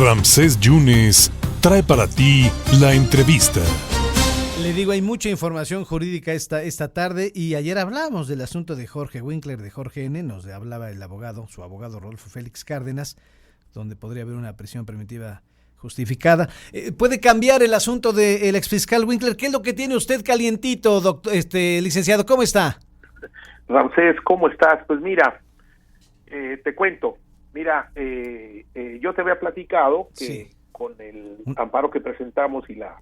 Ramsés Yunes trae para ti la entrevista. Le digo, hay mucha información jurídica esta tarde y ayer hablamos del asunto de Jorge Winkler, de Jorge N. Nos hablaba el abogado, su abogado Rodolfo Félix Cárdenas, donde podría haber una prisión preventiva justificada. ¿Puede cambiar el asunto del exfiscal Winkler? ¿Qué es lo que tiene usted calientito, licenciado? ¿Cómo está? Ramsés, ¿cómo estás? Pues mira, te cuento. Mira, yo te había platicado que sí, con el amparo que presentamos y la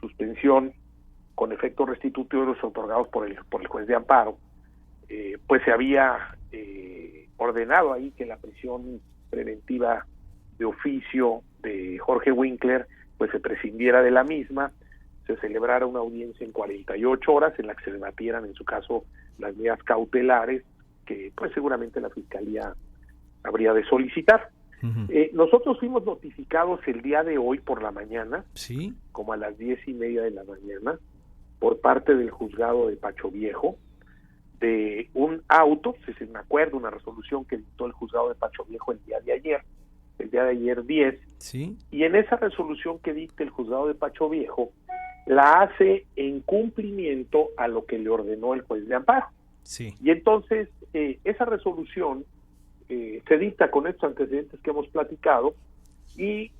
suspensión con efectos restitutivos otorgados por el juez de amparo, pues se había ordenado ahí que la prisión preventiva de oficio de Jorge Winkler pues se prescindiera de la misma, se celebrara una audiencia en 48 horas en la que se debatieran en su caso las medidas cautelares que pues seguramente la Fiscalía habría de solicitar. Uh-huh. Nosotros fuimos notificados el día de hoy por la mañana, ¿sí?, como a las 10:30 de la mañana, por parte del juzgado de Pacho Viejo, de un auto, si me acuerdo, una resolución que dictó el juzgado de Pacho Viejo el día de ayer 10, ¿sí?, y en esa resolución que dicta el juzgado de Pacho Viejo, la hace en cumplimiento a lo que le ordenó el juez de amparo. Sí. Y entonces, esa resolución se dicta con estos antecedentes que hemos platicado y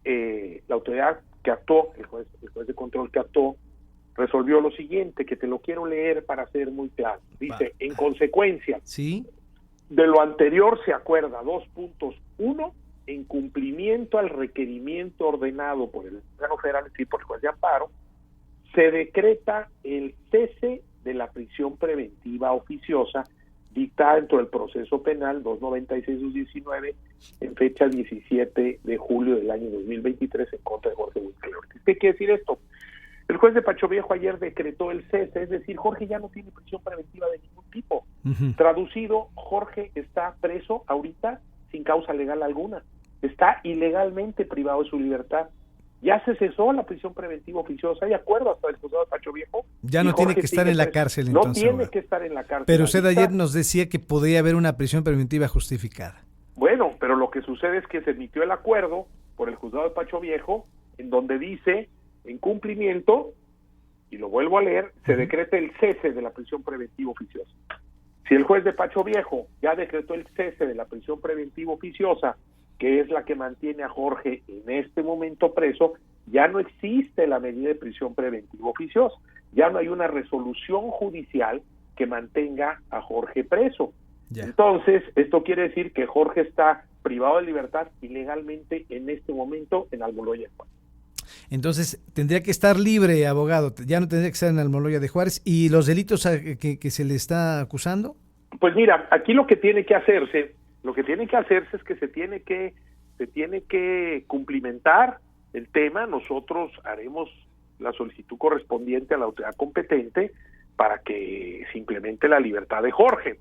la autoridad que actuó, el juez de control que actuó, resolvió lo siguiente, que te lo quiero leer para ser muy claro. Dice, en consecuencia, ¿sí?, de lo anterior se acuerda 2.1, en cumplimiento al requerimiento ordenado por el órgano federal y por el juez de amparo, se decreta el cese de la prisión preventiva oficiosa dictada dentro del proceso penal 296-19 en fecha 17 de julio del año 2023 en contra de Jorge Winkler. ¿Qué quiere decir esto? El juez de Pacho Viejo ayer decretó el cese, es decir, Jorge ya no tiene prisión preventiva de ningún tipo. Uh-huh. Traducido, Jorge está preso ahorita sin causa legal alguna. Está ilegalmente privado de su libertad. Ya se cesó la prisión preventiva oficiosa, de acuerdo hasta el juzgado de Pacho Viejo. Ya no tiene que estar en la cárcel, entonces. No tiene que estar en la cárcel. Pero usted ayer nos decía que podría haber una prisión preventiva justificada. Bueno, pero lo que sucede es que se emitió el acuerdo por el juzgado de Pacho Viejo, en donde dice, en cumplimiento, y lo vuelvo a leer, se decreta el cese de la prisión preventiva oficiosa. Si el juez de Pacho Viejo ya decretó el cese de la prisión preventiva oficiosa, que es la que mantiene a Jorge en este momento preso, ya no existe la medida de prisión preventiva oficiosa, ya no hay una resolución judicial que mantenga a Jorge preso. Ya. Entonces, esto quiere decir que Jorge está privado de libertad ilegalmente en este momento en Almoloya de Juárez. Entonces, tendría que estar libre, abogado, ya no tendría que estar en Almoloya de Juárez. ¿Y los delitos que se le está acusando? Pues mira, aquí lo que tiene que hacerse es que se tiene que cumplimentar el tema. Nosotros haremos la solicitud correspondiente a la autoridad competente para que se implemente la libertad de Jorge.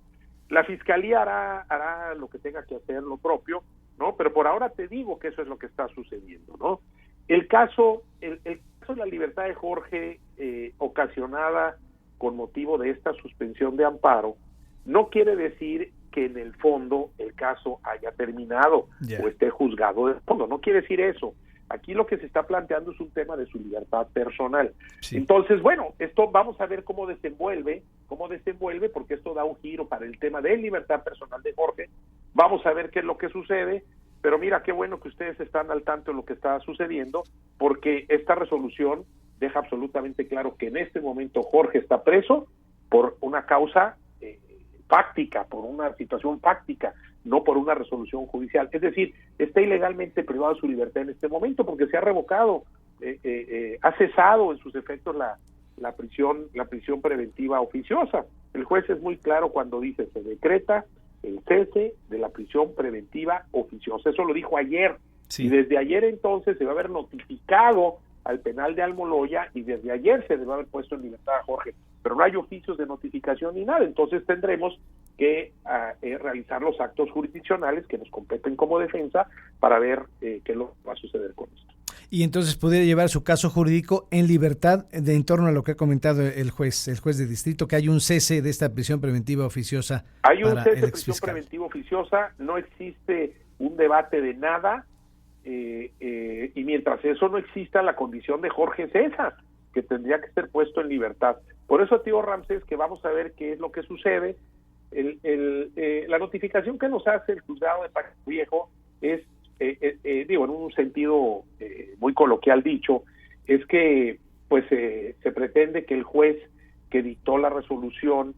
La Fiscalía hará lo que tenga que hacer, lo propio, ¿no? Pero por ahora te digo que eso es lo que está sucediendo, ¿no? El caso de la libertad de Jorge ocasionada con motivo de esta suspensión de amparo no quiere decir que en el fondo el caso haya terminado o esté juzgado de fondo, no quiere decir eso. Aquí lo que se está planteando es un tema de su libertad personal. Sí. Entonces, bueno, esto vamos a ver cómo desenvuelve, porque esto da un giro para el tema de libertad personal de Jorge. Vamos a ver qué es lo que sucede, pero mira, qué bueno que ustedes están al tanto de lo que está sucediendo, porque esta resolución deja absolutamente claro que en este momento Jorge está preso por una causa fáctica, por una situación fáctica, no por una resolución judicial. Es decir, está ilegalmente privado de su libertad en este momento porque se ha revocado, ha cesado en sus efectos la prisión preventiva oficiosa. El juez es muy claro cuando dice se decreta el cese de la prisión preventiva oficiosa. Eso lo dijo ayer. Sí. Y desde ayer entonces se va a haber notificado al penal de Almoloya y desde ayer se debe haber puesto en libertad a Jorge. Pero no hay oficios de notificación ni nada. Entonces tendremos que realizar los actos jurisdiccionales que nos competen como defensa para ver qué es lo que va a suceder con esto. Y entonces pudiera llevar su caso jurídico en libertad en torno a lo que ha comentado el juez de distrito, que hay un cese de esta prisión preventiva oficiosa. Hay un cese de prisión preventiva oficiosa, no existe un debate de nada. y mientras eso no exista, la condición de Jorge es esa, que tendría que ser puesto en libertad. Por eso, tío Ramsés, que vamos a ver qué es lo que sucede. La notificación que nos hace el juzgado de Pacho Viejo es, digo, en un sentido muy coloquial dicho, es que pues se pretende que el juez que dictó la resolución,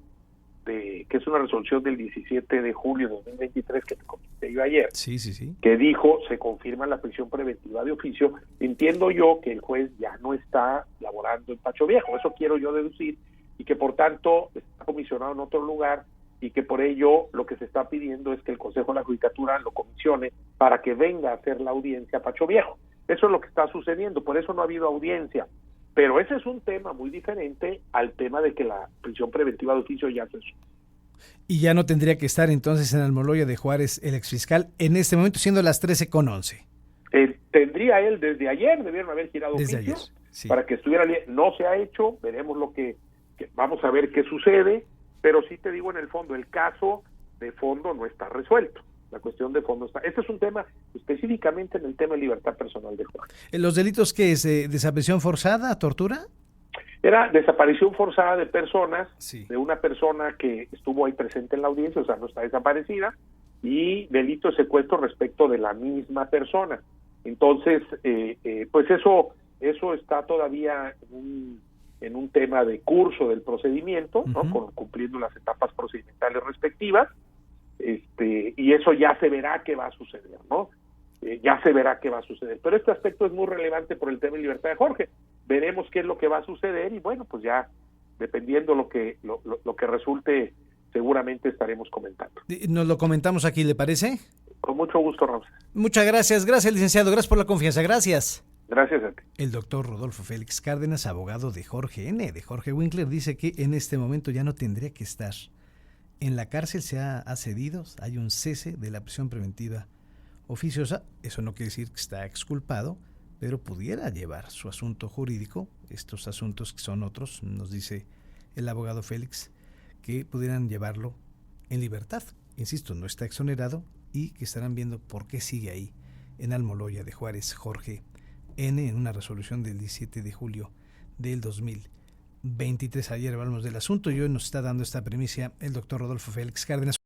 que es una resolución del 17 de julio de 2023 que te comenté yo ayer, sí. que dijo se confirma la prisión preventiva de oficio, entiendo yo que el juez ya no está laborando en Pacho Viejo, eso quiero yo deducir, y que por tanto está comisionado en otro lugar, y que por ello lo que se está pidiendo es que el Consejo de la Judicatura lo comisione para que venga a hacer la audiencia a Pacho Viejo. Eso es lo que está sucediendo, por eso no ha habido audiencia. Pero ese es un tema muy diferente al tema de que la prisión preventiva de oficio ya se... Y ya no tendría que estar entonces en Almoloya de Juárez el exfiscal en este momento, siendo las 13:11. Tendría él desde ayer, debieron haber girado desde oficio ayer, sí. Para que estuviera bien. No se ha hecho, veremos lo que vamos a ver qué sucede, pero sí te digo, en el fondo, el caso de fondo no está resuelto. La cuestión de fondo está... Este es un tema específicamente en el tema de libertad personal de Jorge. ¿Los delitos qué es? ¿Desaparición forzada, tortura? Era desaparición forzada de personas, sí. De una persona que estuvo ahí presente en la audiencia, o sea, no está desaparecida, y delito de secuestro respecto de la misma persona. Entonces, pues eso está todavía en un tema de curso del procedimiento, ¿no? Cumpliendo las etapas procedimentales respectivas, y eso ya se verá qué va a suceder, ¿no? Ya se verá qué va a suceder. Pero este aspecto es muy relevante por el tema de libertad de Jorge. Veremos qué es lo que va a suceder y bueno, pues ya dependiendo lo que resulte, seguramente estaremos comentando. Nos lo comentamos aquí, ¿le parece? Con mucho gusto, Ramsés. Muchas gracias, licenciado, gracias por la confianza, gracias. Gracias a ti. El doctor Rodolfo Félix Cárdenas, abogado de Jorge N., de Jorge Winkler, dice que en este momento ya no tendría que estar en la cárcel, se ha cedido, hay un cese de la prisión preventiva oficiosa. Eso no quiere decir que está exculpado, pero pudiera llevar su asunto jurídico, estos asuntos que son otros, nos dice el abogado Félix, que pudieran llevarlo en libertad. Insisto, no está exonerado y que estarán viendo por qué sigue ahí en Almoloya de Juárez Jorge N. en una resolución del 17 de julio del 2023. Ayer hablamos del asunto y hoy nos está dando esta primicia el doctor Rodolfo Félix Cárdenas.